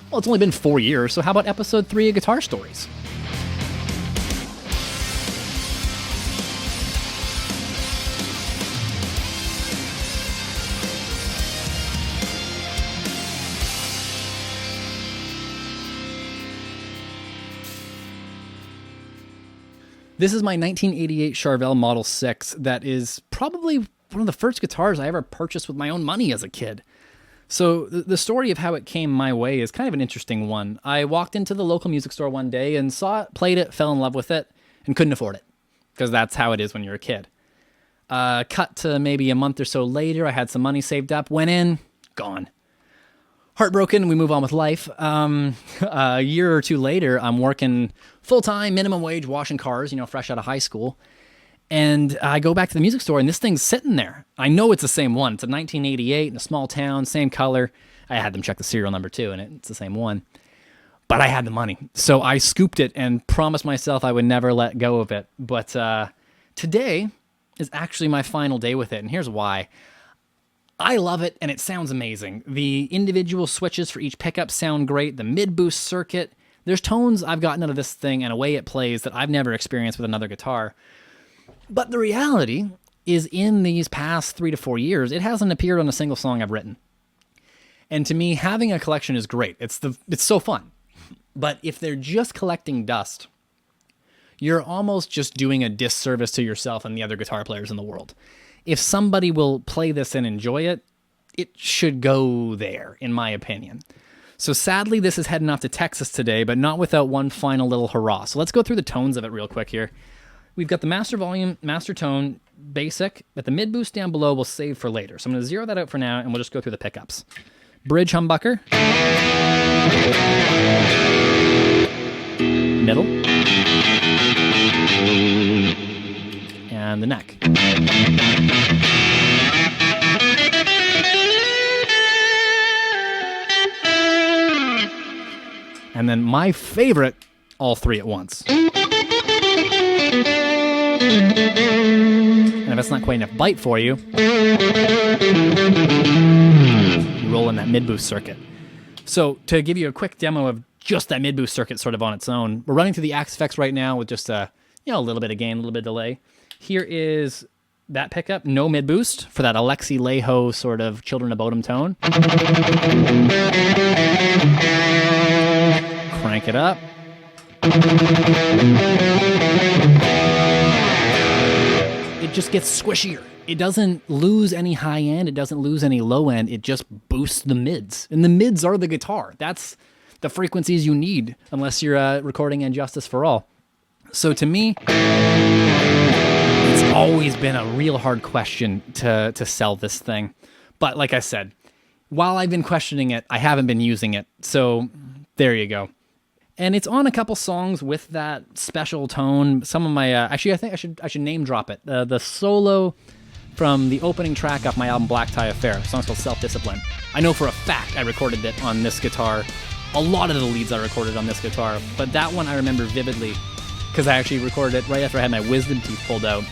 Well, it's only been 4 years, so how about episode 3 of Guitar Stories? This is my 1988 Charvel Model 6 that is probably one of the first guitars I ever purchased with my own money as a kid. So the story of how it came my way is kind of an interesting one. I walked into the local music store one day and saw it, played it, fell in love with it, and couldn't afford it. Because that's how it is when you're a kid. Cut to maybe a month or so later, I had some money saved up, went in, gone. Heartbroken, we move on with life. A year or two later, I'm working full-time, minimum wage, washing cars, fresh out of high school. And I go back to the music store, and this thing's sitting there. I know it's the same one. It's a 1988 in a small town, same color. I had them check the serial number, too, and it's the same one. But I had the money. So I scooped it and promised myself I would never let go of it. But today is actually my final day with it, and here's why. I love it, and it sounds amazing. The individual switches for each pickup sound great. The mid-boost circuit. There's tones I've gotten out of this thing and a way it plays that I've never experienced with another guitar. But the reality is in these past 3 to 4 years, it hasn't appeared on a single song I've written. And to me, having a collection is great. It's so fun. But if they're just collecting dust, you're almost just doing a disservice to yourself and the other guitar players in the world. If somebody will play this and enjoy it, it should go there, in my opinion. So sadly, this is heading off to Texas today, but not without one final little hurrah. So let's go through the tones of it real quick here. We've got the master volume, master tone, basic, but the mid boost down below we'll save for later. So I'm going to zero that out for now, and we'll just go through the pickups. Bridge humbucker. Middle. And the neck. And then my favorite, all three at once. And if it's not quite enough bite for you, you roll in that mid-boost circuit. So to give you a quick demo of just that mid-boost circuit sort of on its own, we're running through the Axe effects right now with just a little bit of gain, a little bit of delay. Here is that pickup, no mid-boost, for that Alexi Laiho sort of Children of Bodom tone. Crank it up. It just gets squishier. It doesn't lose any high end. It doesn't lose any low end. It just boosts the mids. And the mids are the guitar. That's the frequencies you need, unless you're recording And Justice for All. So to me, it's always been a real hard question to sell this thing. But like I said, while I've been questioning it, I haven't been using it. So there you go. And it's on a couple songs with that special tone. Some of my actually, I think I should name drop it. The solo from the opening track off my album Black Tie Affair. The song's called Self-Discipline. I know for a fact I recorded it on this guitar. A lot of the leads I recorded on this guitar, but that one I remember vividly because I actually recorded it right after I had my wisdom teeth pulled out.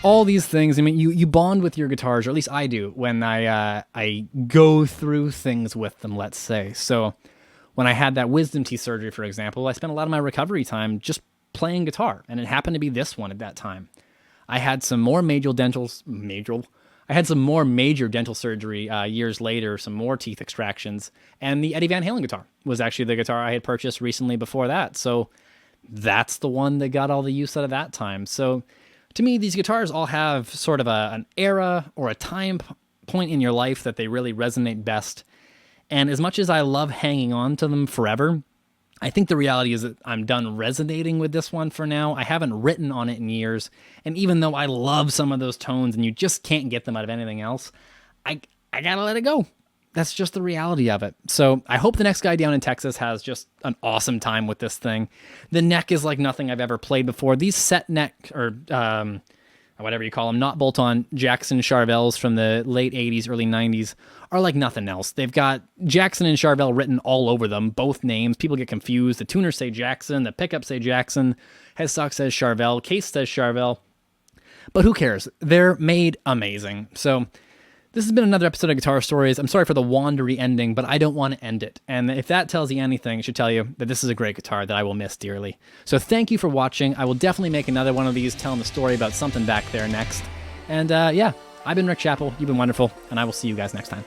All these things, I mean, you bond with your guitars, or at least I do, when I go through things with them, let's say. So when I had that wisdom teeth surgery, for example, I spent a lot of my recovery time just playing guitar, and it happened to be this one at that time. I had some more major dental surgery years later, some more teeth extractions, and the Eddie Van Halen guitar was actually the guitar I had purchased recently before that. So that's the one that got all the use out of that time. So to me, these guitars all have sort of an era or a time point in your life that they really resonate best. And as much as I love hanging on to them forever, I think the reality is that I'm done resonating with this one for now. I haven't written on it in years. And even though I love some of those tones and you just can't get them out of anything else, I gotta let it go. That's just the reality of it. So I hope the next guy down in Texas has just an awesome time with this thing. The neck is like nothing I've ever played before. These set neck, or whatever you call them, not bolt-on Jackson Charvels from the late 80s, early 90s are like nothing else. They've got Jackson and Charvel written all over them, both names. People get confused. The tuners say Jackson, the pickups say Jackson, headstock says Charvel, case says Charvel. But who cares? They're made amazing. So This has been another episode of Guitar Stories. I'm sorry for the wandery ending, but I don't want to end it. And if that tells you anything, it should tell you that this is a great guitar that I will miss dearly. So thank you for watching. I will definitely make another one of these telling the story about something back there next. And yeah, I've been Rick Chappell. You've been wonderful, and I will see you guys next time.